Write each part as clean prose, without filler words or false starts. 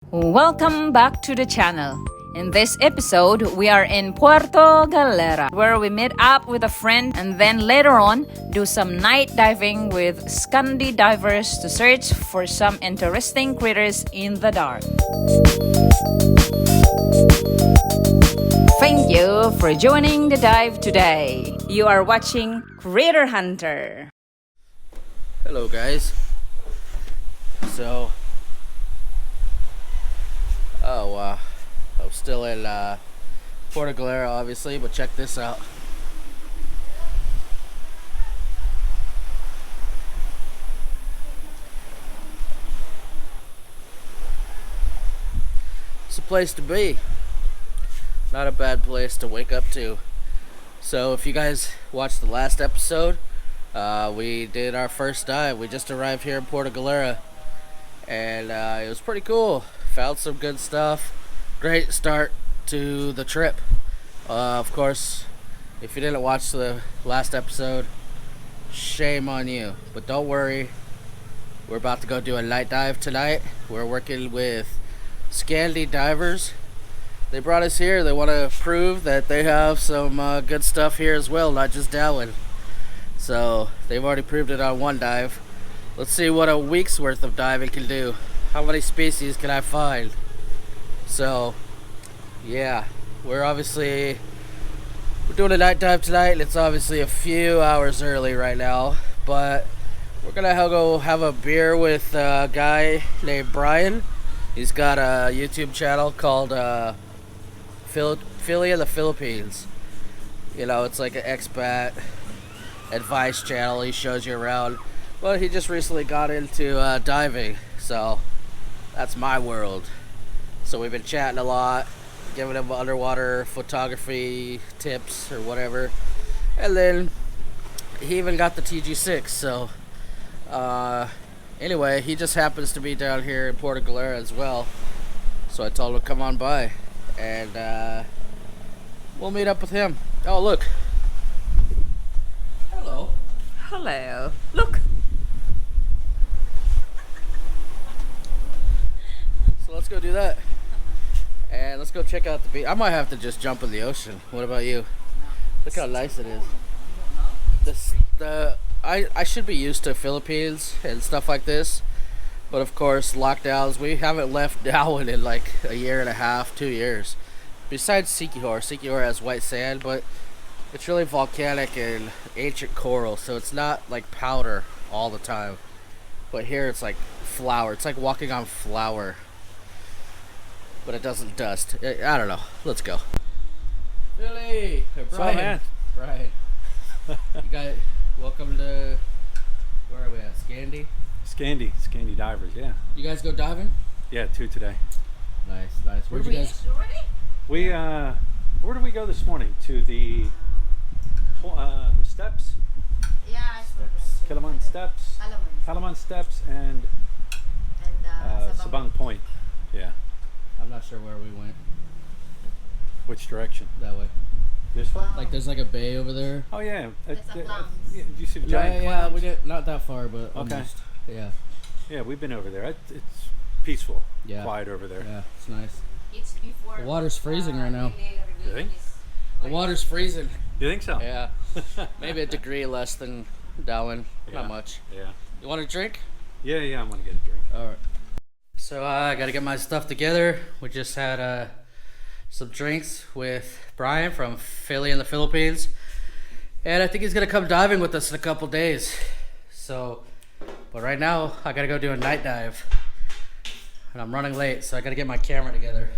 Welcome back to the channel. In this episode, we are in Puerto Galera, where we meet up with a friend and then later on do some night diving with Scandi Divers to search for some interesting critters in the dark. Thank you for joining the dive today. You are watching Critter Hunter. Hello guys. I'm still in Puerto Galera obviously, but check this out. It's a place to be. Not a bad place to wake up to. So if you guys watched the last episode, we did our first dive. We just arrived here in Puerto Galera, and it was pretty cool. Found some good stuff. Great start to the trip. Of course, if you didn't watch the last episode, shame on you. But don't worry, we're about to go do a night dive tonight. We're working with Scandi Divers. They brought us here. They want to prove that they have some good stuff here as well, not just Darwin. So they've already proved it on one dive. Let's see what a week's worth of diving can do. How many species can I find? So yeah, we're doing a night dive tonight. It's obviously a few hours early right now, but we're gonna go have a beer with a guy named Brian. He's got a YouTube channel called Philly in the Philippines. You know, it's like an expat advice channel. He shows you around. Well, he just recently got into diving, so that's my world. So we've been chatting a lot, giving him underwater photography tips or whatever. And then he even got the TG6. So anyway, he just happens to be down here in Puerto Galera as well. So I told him to come on by, and we'll meet up with him. Oh, look. Hello. Hello. Look. So let's go do that. And let's go check out the beach. I might have to just jump in the ocean. What about you? Look how nice it is. I should be used to Philippines and stuff like this, but of course lockdowns. We haven't left Darwin in like a year and a half, 2 years. Besides Sikihor has white sand, but it's really volcanic and ancient coral, so it's not like powder all the time. But here it's like flour. It's like walking on flour, but it doesn't dust. I don't know. Let's go. Billy! Hey, Brian. Man? Brian. You guys, welcome to, where are we at? Scandi Divers, yeah. You guys go diving? Yeah, 2 today. Nice. Where'd you guys? We, where did we go this morning? To the steps? Yeah, I forgot. Kilaman Steps? Kalaman Steps and Sabang Point. Yeah. I'm not sure where we went. Which direction? That way. This way? Like there's like a bay over there. Oh, yeah. It's a clowns. Yeah, did you see the giant Yeah, clowns? we did not that far, but Okay. almost. Yeah. Yeah, we've been over there. It's peaceful. Yeah. Quiet over there. Yeah, it's nice. It's before. The water's freezing right now. You think? The water's freezing. You think so? Yeah. Maybe a degree less than Darwin. Yeah. Not much. Yeah. You want a drink? Yeah, I'm gonna get a drink. All right. So I gotta get my stuff together. We just had some drinks with Brian from Philly in the Philippines, and I think he's gonna come diving with us in a couple days. So, but right now I gotta go do a night dive, and I'm running late, so I gotta get my camera together.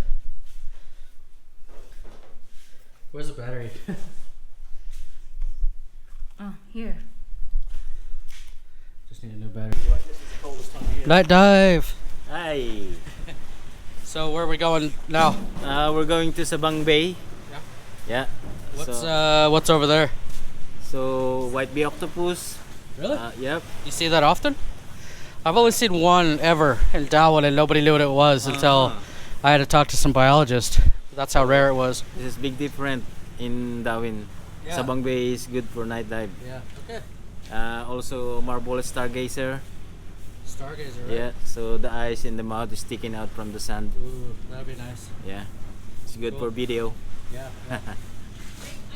Where's the battery? Oh, here. Just need a new battery. Night dive. Hi. So where are we going now? We're going to Sabang Bay. Yeah. What's over there? So white bee octopus. Really? Yep. You see that often? I've only seen one ever in Darwin, and nobody knew what it was until I had to talk to some biologist. That's how rare it was. This is big different in Darwin. Yeah. Sabang Bay is good for night dive. Yeah. Okay. Also marble stargazer. Stargazer, right? Yeah, so the eyes and the mouth is sticking out from the sand. Ooh, that'd be nice. Yeah, it's good Cool. for video. Yeah.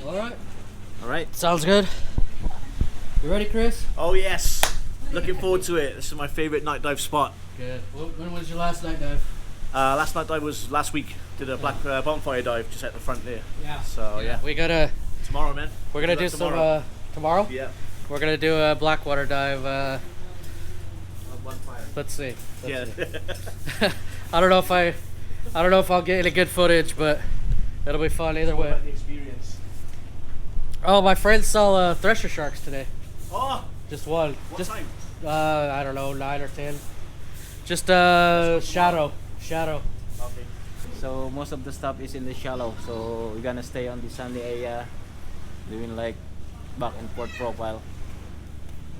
All right. All right. Sounds good. You ready, Chris? Oh yes, looking forward to it. This is my favourite night dive spot. Good. When was your last night dive? Last night dive was last week. Did a black bonfire dive just at the front there. Yeah. So yeah, We gotta. tomorrow, man. We're gonna do Good luck tomorrow. some tomorrow. Yeah. We're gonna do a blackwater dive. Bonfire. Let's see. Yeah. I don't know if I'll get any good footage, but it'll be fun either way. About the experience. Oh, my friend saw thresher sharks today. Oh, Just one. what Just time? I don't know, 9 or 10. Just shadow. Okay. So most of the stuff is in the shallow. So we're gonna stay on the sandy area, doing like back and forth profile.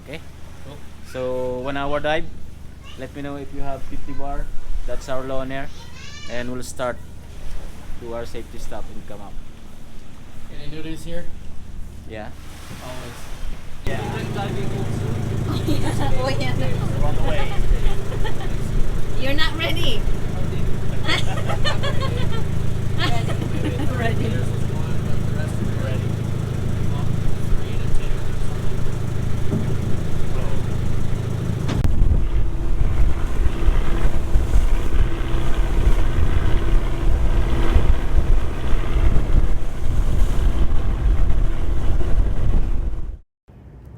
Okay. Cool. So 1 hour dive. Let me know if you have 50 bar. That's our low on air, and we'll start do our safety stop and come up. Any nudies here? Yeah. Always. Yeah. Oh, yeah. We're on the way. You're not ready. Ready.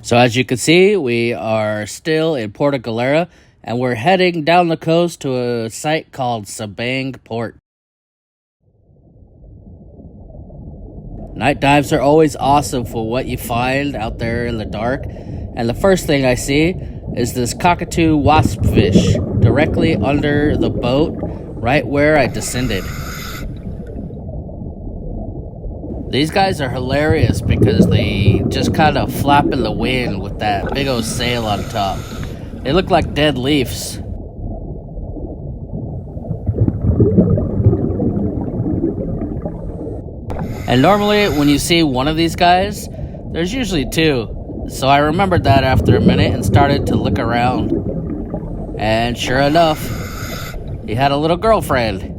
So as you can see, we are still in Puerto Galera, and we're heading down the coast to a site called Sabang Port. Night dives are always awesome for what you find out there in the dark, and the first thing I see is this cockatoo waspfish directly under the boat, right where I descended. These guys are hilarious because they just kind of flap in the wind with that big old sail on top. They look like dead leaves. And normally when you see one of these guys, there's usually two. So I remembered that after a minute and started to look around. And sure enough, he had a little girlfriend.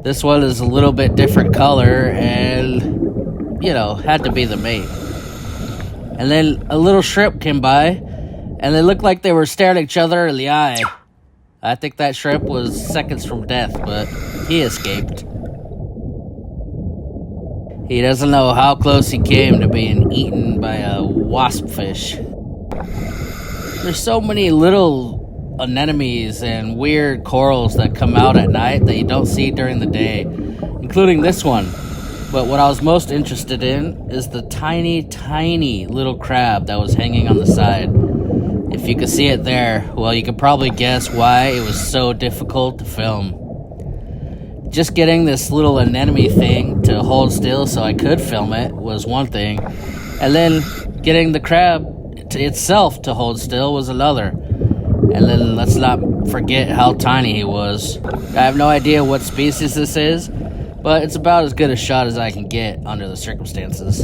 This one is a little bit different color and, had to be the mate. And then a little shrimp came by and they looked like they were staring each other in the eye. I think that shrimp was seconds from death, but he escaped. He doesn't know how close he came to being eaten by a waspfish. There's so many little anemones and weird corals that come out at night that you don't see during the day, including this one. But what I was most interested in is the tiny little crab that was hanging on the side. If you could see it there, well, you could probably guess why it was so difficult to film. Just getting this little anemone thing to hold still so I could film it was one thing, and then getting the crab itself to hold still was another. And then let's not forget how tiny he was. I have no idea what species this is, but it's about as good a shot as I can get under the circumstances.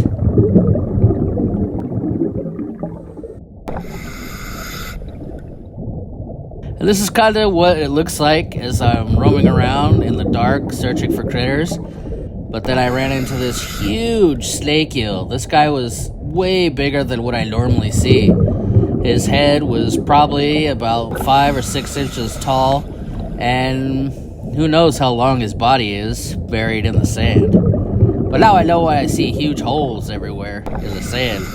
And this is kind of what it looks like as I'm roaming around in the dark searching for critters. But then I ran into this huge snake eel. This guy was way bigger than what I normally see. His head was probably about 5 or 6 inches tall, and who knows how long his body is, buried in the sand. But now I know why I see huge holes everywhere in the sand.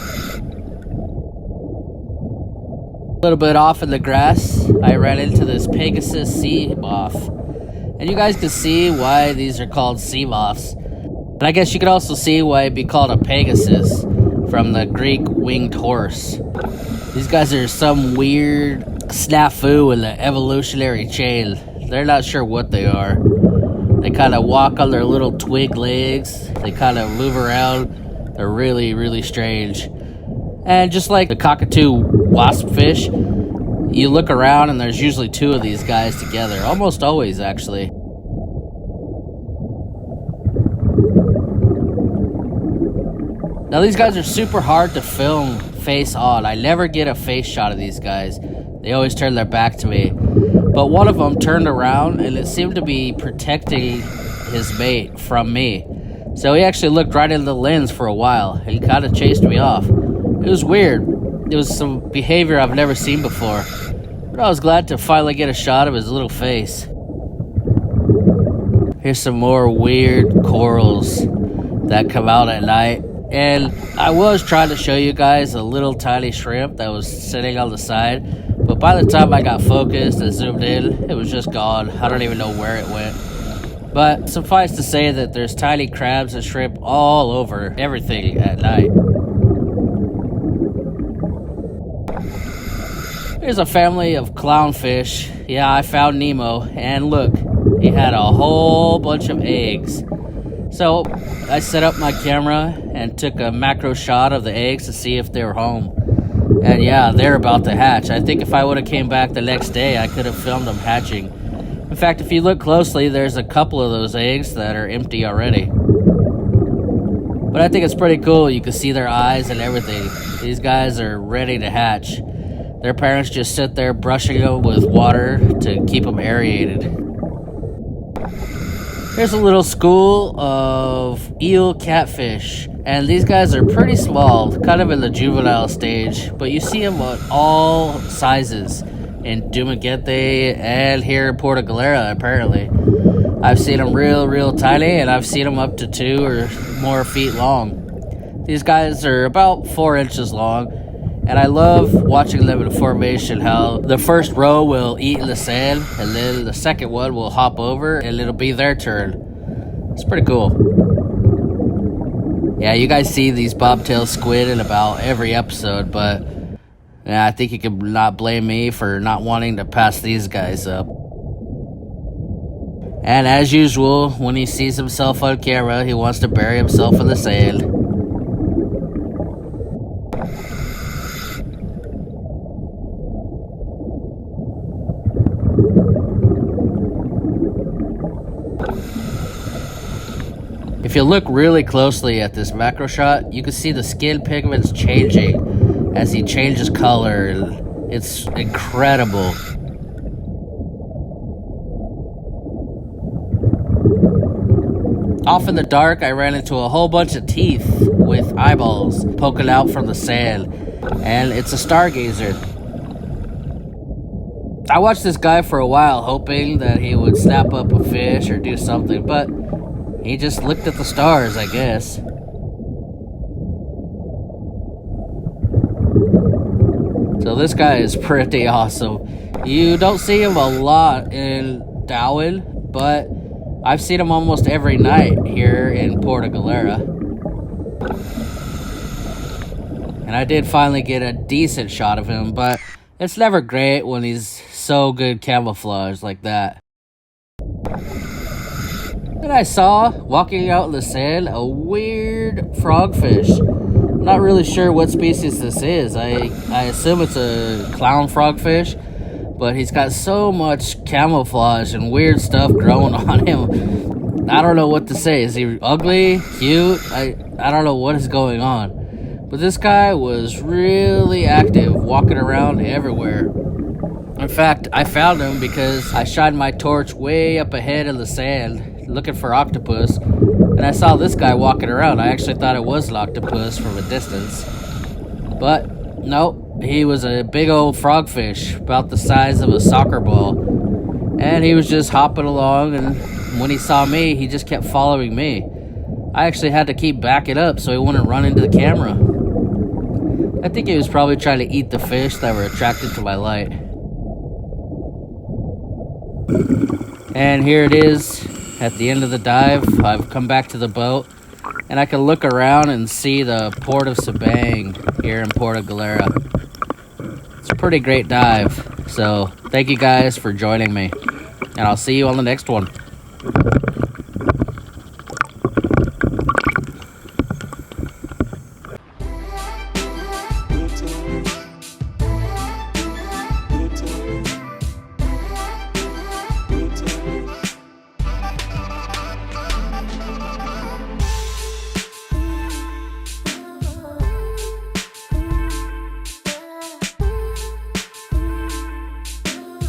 A little bit off in the grass, I ran into this Pegasus sea moth. And you guys can see why these are called sea moths. And I guess you could also see why it'd be called a Pegasus, from the Greek winged horse. These guys are some weird snafu in the evolutionary chain. They're not sure what they are. They kind of walk on their little twig legs. They kind of move around. They're really strange. And just like the cockatoo waspfish, you look around and there's usually two of these guys together. Almost always, actually. Now these guys are super hard to film face on. I never get a face shot of these guys. They always turn their back to me. But one of them turned around, and it seemed to be protecting his mate from me. So he actually looked right in the lens for a while. He kind of chased me off. It was weird. It was some behavior I've never seen before. But I was glad to finally get a shot of his little face. Here's some more weird corals that come out at night. And I was trying to show you guys a little tiny shrimp that was sitting on the side. But by the time I got focused and zoomed in, it was just gone. I don't even know where it went. But suffice to say that there's tiny crabs and shrimp all over everything at night. Here's a family of clownfish. Yeah, I found Nemo. And look, he had a whole bunch of eggs. So I set up my camera and took a macro shot of the eggs to see if they were home. And yeah, they're about to hatch. I think if I would have came back the next day, I could have filmed them hatching. In fact, if you look closely, there's a couple of those eggs that are empty already. But I think it's pretty cool. You can see their eyes and everything. These guys are ready to hatch. Their parents just sit there brushing them with water to keep them aerated. Here's a little school of eel catfish. And these guys are pretty small, kind of in the juvenile stage. But you see them at all sizes in Dumaguete and here in Puerto Galera, apparently. I've seen them real tiny, and I've seen them up to 2 or more feet long. These guys are about 4 inches long. And I love watching them in formation, how the first row will eat in the sand, and then the second one will hop over, and it'll be their turn. It's pretty cool. Yeah, you guys see these bobtail squid in about every episode, but yeah, I think you can not blame me for not wanting to pass these guys up. And as usual, when he sees himself on camera, he wants to bury himself in the sand. If you look really closely at this macro shot, you can see the skin pigments changing as he changes color. It's incredible. Off in the dark, I ran into a whole bunch of teeth with eyeballs poking out from the sand, and it's a stargazer. I watched this guy for a while, hoping that he would snap up a fish or do something, but he just looked at the stars, I guess. So this guy is pretty awesome. You don't see him a lot in Darwin, but I've seen him almost every night here in Puerto Galera. And I did finally get a decent shot of him, but it's never great when he's so good camouflage like that. And I saw, walking out in the sand, a weird frogfish. Not really sure what species this is. I assume it's a clown frogfish, but he's got so much camouflage and weird stuff growing on him. I don't know what to say. Is he ugly? Cute? I don't know what is going on. But this guy was really active, walking around everywhere. In fact, I found him because I shined my torch way up ahead in the sand, looking for octopus, and I saw this guy walking around. I actually thought it was an octopus from a distance. But, nope, he was a big old frogfish, about the size of a soccer ball. And he was just hopping along, and when he saw me, he just kept following me. I actually had to keep backing up so he wouldn't run into the camera. I think he was probably trying to eat the fish that were attracted to my light. And here it is at the end of the dive. I've come back to the boat, and I can look around and see the port of Sabang here in Puerto Galera. It's a pretty great dive, so thank you guys for joining me, and I'll see you on the next one.